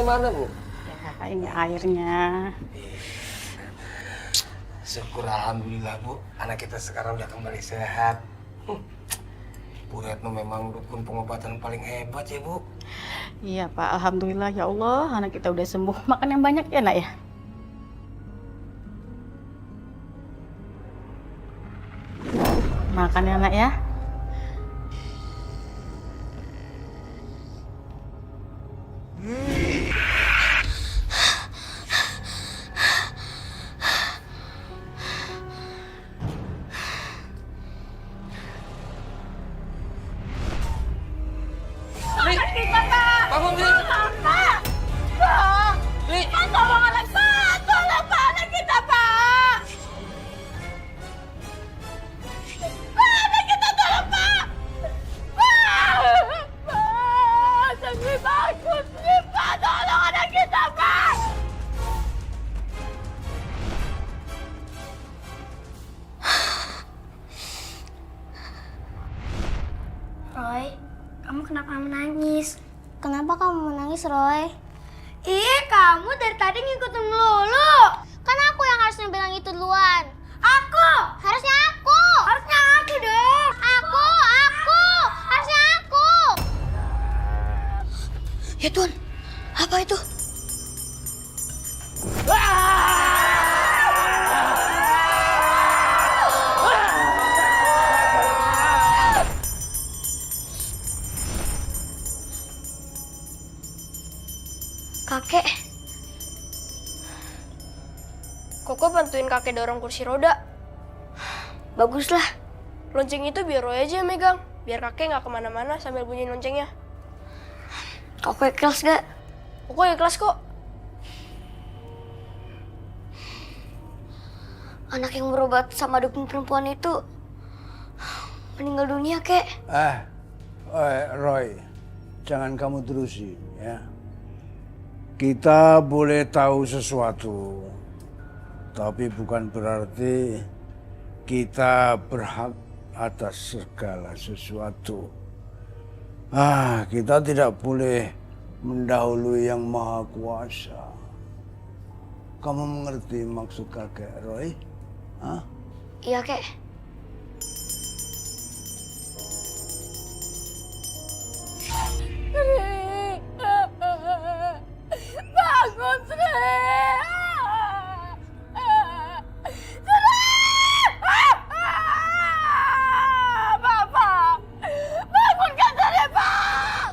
airnya mana, Bu? Ya, ini airnya. Syukur alhamdulillah, Bu. Anak kita sekarang udah kembali sehat. Bu Retno memang dukun pengobatan paling hebat ya, Bu. Iya, Pak. Alhamdulillah ya Allah, anak kita udah sembuh. Makan yang banyak ya, Nak ya? Makan ya, Nak ya. Bangun, Ri! Ri! Tolong anak saya! Tolong Pak, anak kita Pak! Pak, anak kita tolong Pak! Pak! Pak! Sakit takut nih Pak! Tolong anak kita Pak! Roy, kamu kenapa menangis? Kenapa kamu menangis, Roy? Ih, kamu dari tadi ngikutin melulu. Kan aku yang harusnya bilang itu duluan. Aku! Harusnya aku! Harusnya aku dong! Aku! Harusnya aku! Ya Tuhan, apa itu? Kakek. Koko bantuin kakek dorong kursi roda. Baguslah. Lonceng itu biar Roy aja yang megang. Biar kakek nggak kemana-mana sambil bunyiin loncengnya. Koko ikhlas gak? Koko ikhlas kok. Anak yang berobat sama dukun perempuan itu meninggal dunia, Kek. Roy, jangan kamu terusin ya. Kita boleh tahu sesuatu, tapi bukan berarti kita berhak atas segala sesuatu. Kita tidak boleh mendahului yang maha kuasa. Kamu mengerti maksud kakek, Roy? Iya, Kek. Bangun, Sri! Bapak! Bangunkan Sri, Pak!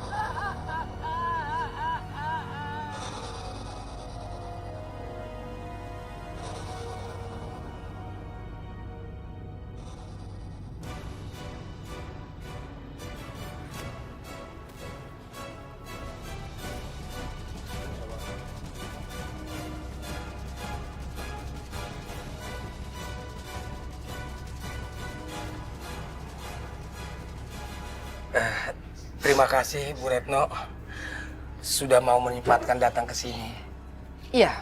Terima kasih, Bu Retno. Sudah mau menyempatkan datang ke sini. Iya,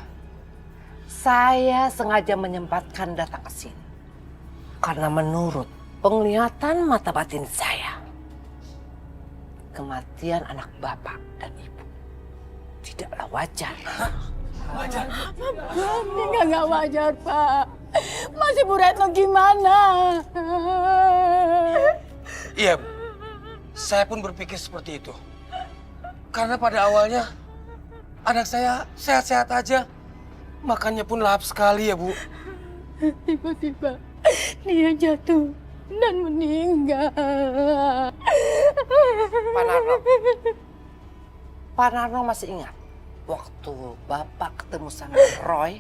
saya sengaja menyempatkan datang ke sini. Karena menurut penglihatan mata batin saya, kematian anak bapak dan ibu tidaklah wajar. Wajar. Ini nggak wajar, Pak. Masih Bu Retno gimana? Iya, Bu. Saya pun berpikir seperti itu. Karena pada awalnya anak saya sehat-sehat aja. Makannya pun lahap sekali ya, Bu. Tiba-tiba dia jatuh dan meninggal. Pak Narno masih ingat waktu bapak ketemu sama Roy,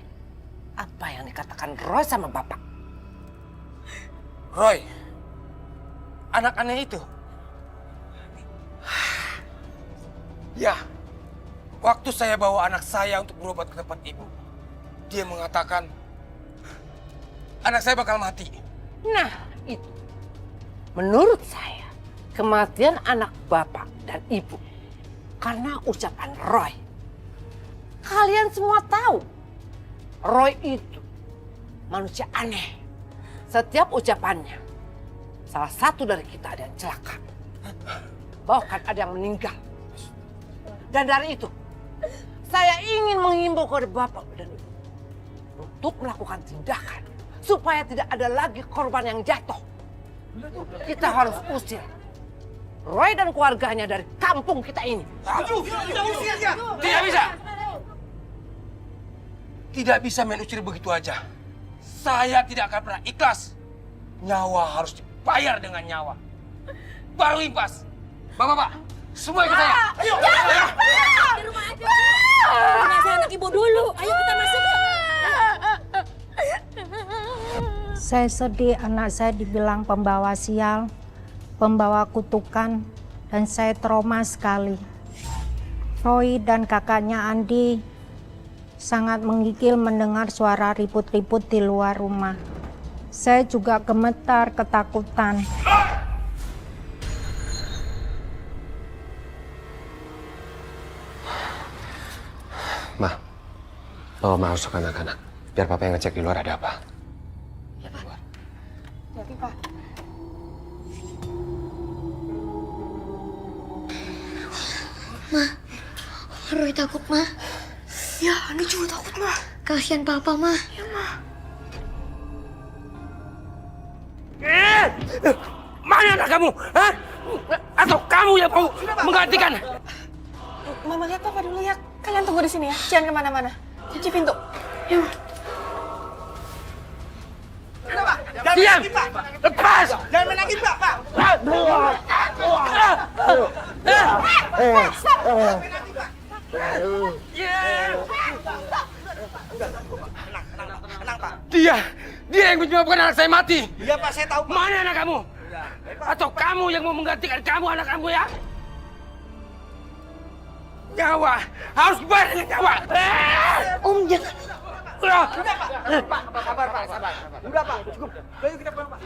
apa yang dikatakan Roy sama bapak? Roy, anak aneh itu. Ya, waktu saya bawa anak saya untuk berobat ke tempat ibu, dia mengatakan anak saya bakal mati. Nah, itu. Menurut saya, kematian anak bapak dan ibu karena ucapan Roy. Kalian semua tahu, Roy itu manusia aneh. Setiap ucapannya, salah satu dari kita ada yang celaka. Bahkan ada yang meninggal. Dan dari itu, saya ingin menghimbau kepada Bapak dan Ibu untuk melakukan tindakan supaya tidak ada lagi korban yang jatuh. Kita harus usir Roy dan keluarganya dari kampung kita ini. Tidak bisa. Tidak bisa main usir begitu aja. Saya tidak akan pernah ikhlas. Nyawa harus dibayar dengan nyawa. Baru impas. Bapak-bapak, semua ikut saya. Ayo. Di rumah aja. Ngasih anak ibu dulu. Ayo kita masuk. Saya sedih anak saya dibilang pembawa sial, pembawa kutukan, dan saya trauma sekali. Roy dan kakaknya Andi sangat menggigil mendengar suara ribut-ribut di luar rumah. Saya juga gemetar ketakutan. Ma, bawa masuk anak-anak. Biar papa yang ngecek di luar ada apa. Ya, Pak. Jadi, Pak. Ma, Roy takut, Ma. Ya, Andi juga takut, Ma. Kasihan Papa, Ma. Ya, Ma. Mana anak kamu? Hah? Atau kamu yang mau menggantikan? Mama lihat Papa dulu ya. Kalian tunggu di sini ya. Jangan kemana-mana. Kunci pintu. Ya, Ma. Diam! Lepas! Jangan main lagi, Pak. Dia yang menyebabkan anak saya mati. Iya, Pak, saya tahu, Pak. Mana anak kamu? Atau kamu yang mau menggantikan kamu anak kamu ya? Nyawa harus bayar dengan nyawa. Om, jangan. Pak, sabar, Pak, sabar. Udah, Pak, cukup. Ayo kita pulang, Pak.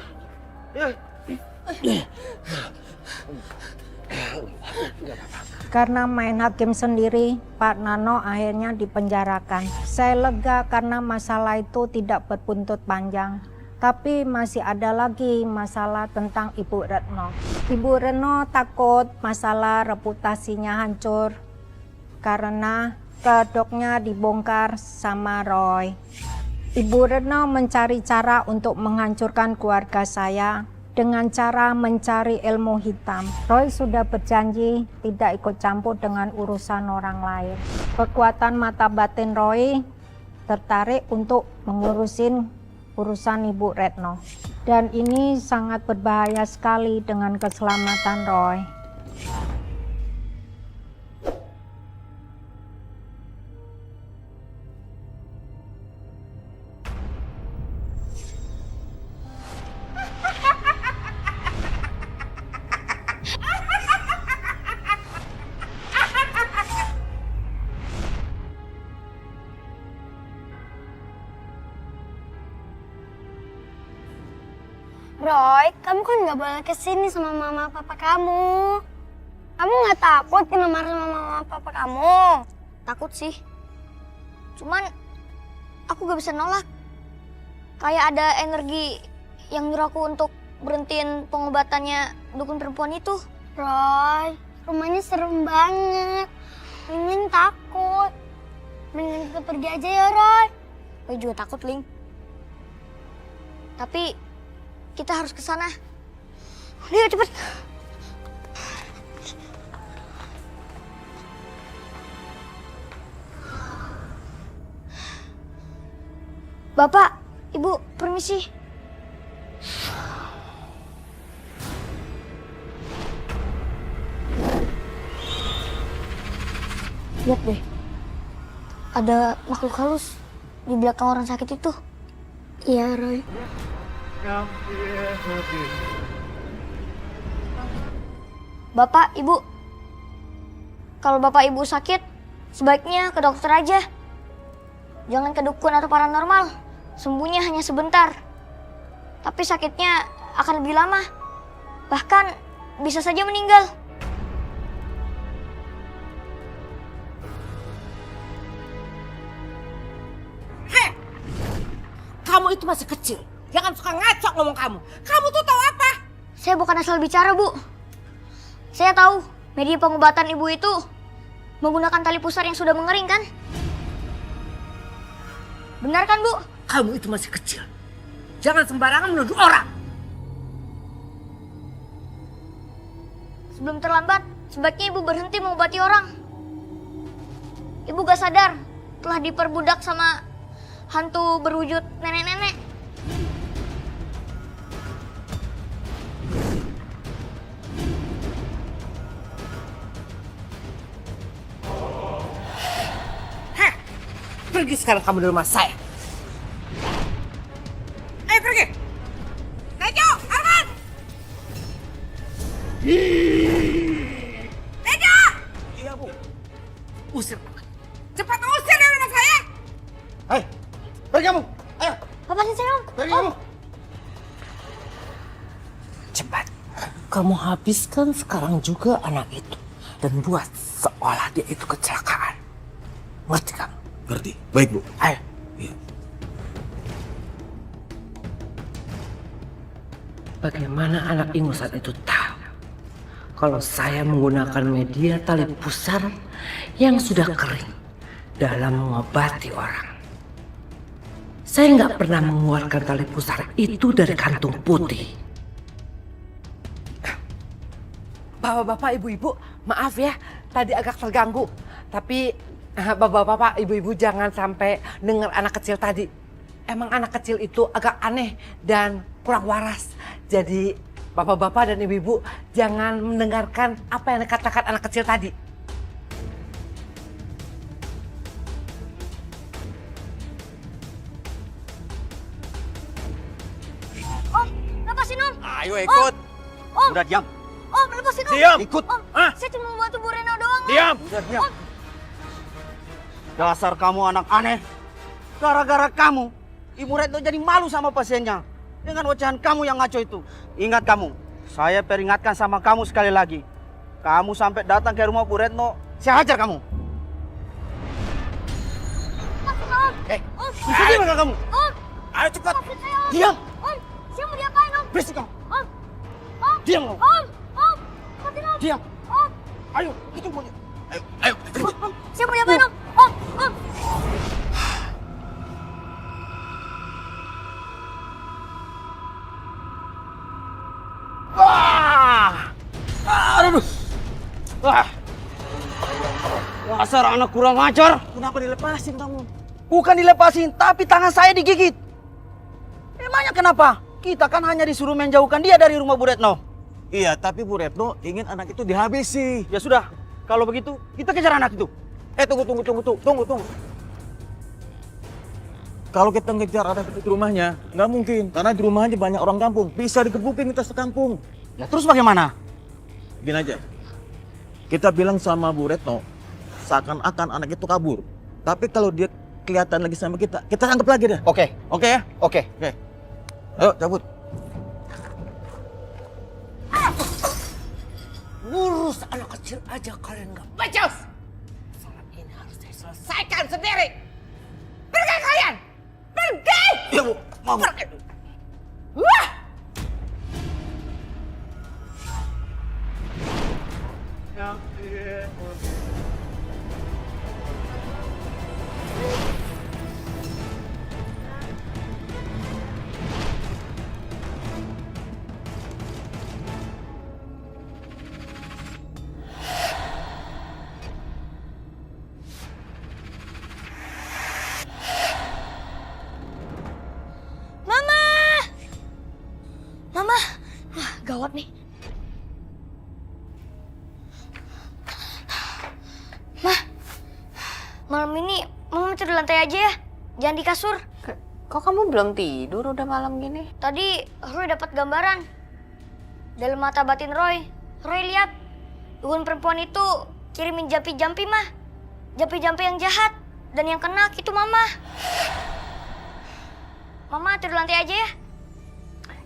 Karena main hakim sendiri, Pak Nano akhirnya dipenjarakan. Saya lega karena masalah itu tidak berbuntut panjang. Tapi masih ada lagi masalah tentang Ibu Retno. Ibu Retno takut masalah reputasinya hancur karena kedoknya dibongkar sama Roy. Ibu Retno mencari cara untuk menghancurkan keluarga saya dengan cara mencari ilmu hitam. Roy sudah berjanji tidak ikut campur dengan urusan orang lain. Kekuatan mata batin Roy tertarik untuk mengurusin urusan Ibu Retno. Dan ini sangat berbahaya sekali dengan keselamatan Roy. Roy, kamu kan nggak boleh kesini sama mama papa kamu. Kamu nggak takut dimarahin sama mama papa kamu? Takut sih. Cuman aku gak bisa nolak. Kayak ada energi yang nyuruh aku untuk berhentiin pengobatannya dukun perempuan itu. Roy, rumahnya serem banget. Mending takut. Mending kita pergi aja ya, Roy. Roy juga takut, Ling. Tapi kita harus ke sana. Ayo cepet. Bapak, Ibu, permisi. Lihat deh. Ada makhluk halus di belakang orang sakit itu. Iya, Roy. Bapak, Ibu, kalau Bapak Ibu sakit, sebaiknya ke dokter aja. Jangan ke dukun atau paranormal. Sembuhnya hanya sebentar. Tapi sakitnya akan lebih lama. Bahkan bisa saja meninggal. Kamu itu masih kecil. Jangan suka ngaco ngomong kamu. Kamu tuh tahu apa? Saya bukan asal bicara, Bu. Saya tahu media pengobatan Ibu itu menggunakan tali pusar yang sudah mengering kan? Benar kan, Bu? Kamu itu masih kecil. Jangan sembarangan menuduh orang. Sebelum terlambat, sebaiknya Ibu berhenti mengobati orang. Ibu gak sadar telah diperbudak sama hantu berwujud nenek-nenek. Pergi sekarang kamu dari rumah saya. Ayo pergi. Tejo, Arman. Tejo. Iya, Bu. Usir. Cepat usir dari rumah saya. Hei, pergi kamu. Ayo, Papa sih saya, Om. pergi kamu. Cepat. Kamu habiskan sekarang juga anak itu. Dan buat seolah dia itu kecelakaan. Ngerti kamu? Ngerti. Baik, Bu. Ayo. Iya. Bagaimana anak ingusan itu tahu kalau saya menggunakan media tali pusar yang sudah kering dalam mengobati orang? Saya nggak pernah mengeluarkan tali pusar itu dari kantung putih. Bapak-bapak, ibu-ibu, maaf ya, tadi agak terganggu. Tapi bapak-bapak, ibu-ibu jangan sampai dengar anak kecil tadi. Emang anak kecil itu agak aneh dan kurang waras. Jadi bapak-bapak dan ibu-ibu jangan mendengarkan apa yang dikatakan anak kecil tadi. Om, lepasin Om. Ayo ikut. Om. Udah diam. Om, lepasin Om. Diam. Ikut. Om, saya cuma membantu Bu Reno doang. Om. Diam. Udah diam. Dasar kamu anak aneh. Gara-gara kamu, Ibu Retno jadi malu sama pasiennya. Dengan ocehan kamu yang ngaco itu. Ingat kamu, saya peringatkan sama kamu sekali lagi. Kamu sampai datang ke rumah Bu Retno, saya hajar kamu. Lepasin Om. Om, ikuti mereka kamu. Om. Ayo cepat. Lepasin saya Om. Diam. Om, saya mau diapain Om? Berisik kamu. Om. Om. Diam kamu. Om. Om. Lepasin Om. Diam. Om. Ayo, itu semuanya. Ayo. Om, saya mau diapain Om? Om. Om. Aduh. Wah. Dasar anak kurang ajar. Kenapa dilepasin kamu? Bukan dilepasin, tapi tangan saya digigit. Emangnya kenapa? Kita kan hanya disuruh menjauhkan dia dari rumah Bu Retno. Iya, tapi Bu Retno ingin anak itu dihabisi. Ya sudah, kalau begitu kita kejar anak itu. Tunggu. Kalau kita ngejar anak itu di rumahnya, nggak mungkin. Karena di rumahnya banyak orang kampung. Bisa digebukin kita sekampung. Ya terus bagaimana? Gini aja. Kita bilang sama Bu Retno, seakan-akan anak itu kabur. Tapi kalau dia kelihatan lagi sama kita tangkap lagi deh. Oke. Oke ya? Oke. Oke. Ayo, cabut. Ngurus anak kecil aja kalian nggak becus. Masalah ini harus saya selesaikan sendiri. Pergi kalian! Pergi! Iya, Bu. Mau. Pergi! Wah! Mama. Wah, gawat nih. Malam ini Mama tidur di lantai aja ya, jangan di kasur. Kok kamu belum tidur udah malam gini? Tadi Roy dapat gambaran. Dalam mata batin Roy lihat dukun perempuan itu kirimin jampi-jampi mah. Jampi-jampi yang jahat dan yang kena itu Mama. Mama tidur di lantai aja ya.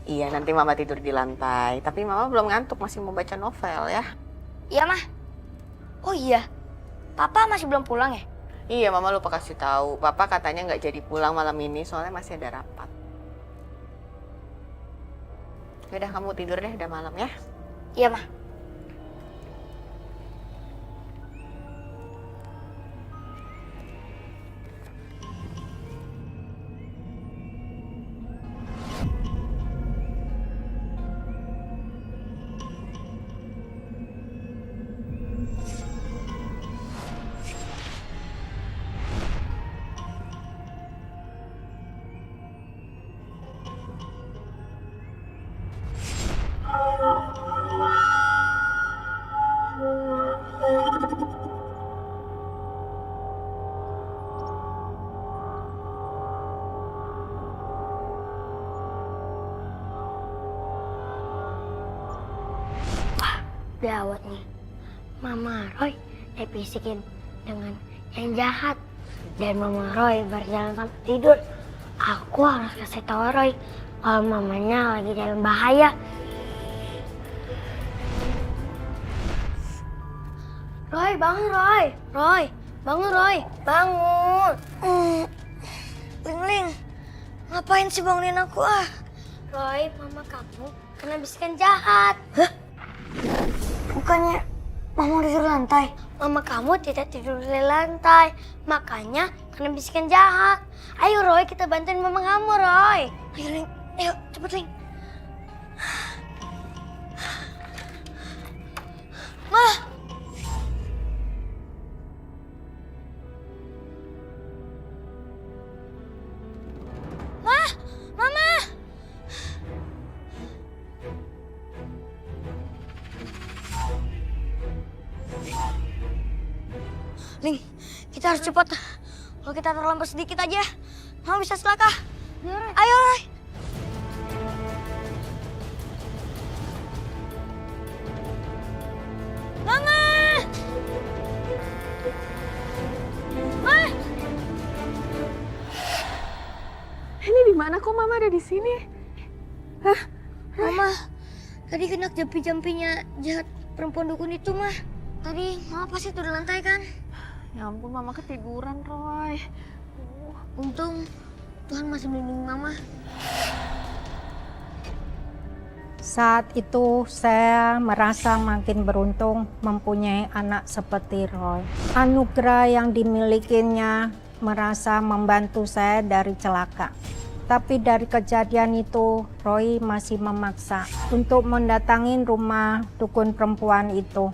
Iya, nanti Mama tidur di lantai. Tapi Mama belum ngantuk, masih mau baca novel ya. Iya, Mah. Oh iya, Papa masih belum pulang ya? Iya, Mama lupa kasih tahu. Papa katanya nggak jadi pulang malam ini soalnya masih ada rapat. Yaudah, kamu tidur deh, udah malam ya. Iya, Mah. Gawat nih. Mama Roy dibisikin dengan yang jahat. Dan Mama Roy berjalan sampai tidur. Aku harus kasih tahu Roy kalau mamanya lagi dalam bahaya. Roy, bangun Roy. Roy, bangun Roy. Bangun. Ling, ngapain sih bangunin aku ah? Roy, mama kamu kena bisikan jahat. Hah? Bukannya mama tidur di lantai? Mama kamu tidak tidur di lantai, makanya kena bisikan jahat. Ayo Roy, kita bantuin mama kamu Roy. Ayo Ling, ayo cepet Ling. Mah. Mama! Ling, kita harus cepat. Kalau kita terlambat sedikit aja, Mama bisa celaka. Ayo, Roy. Mama! Ma! Ini di mana kok Mama ada di sini? Hah? Mama, tadi kena jampi-jampinya jahat perempuan dukun itu, Mah. Tadi Mama pasti tuh di lantai kan? Ya ampun, Mama ketiduran, Roy. Untung Tuhan masih melindungi Mama. Saat itu saya merasa makin beruntung mempunyai anak seperti Roy. Anugerah yang dimilikinya merasa membantu saya dari celaka. Tapi dari kejadian itu, Roy masih memaksa untuk mendatangi rumah dukun perempuan itu.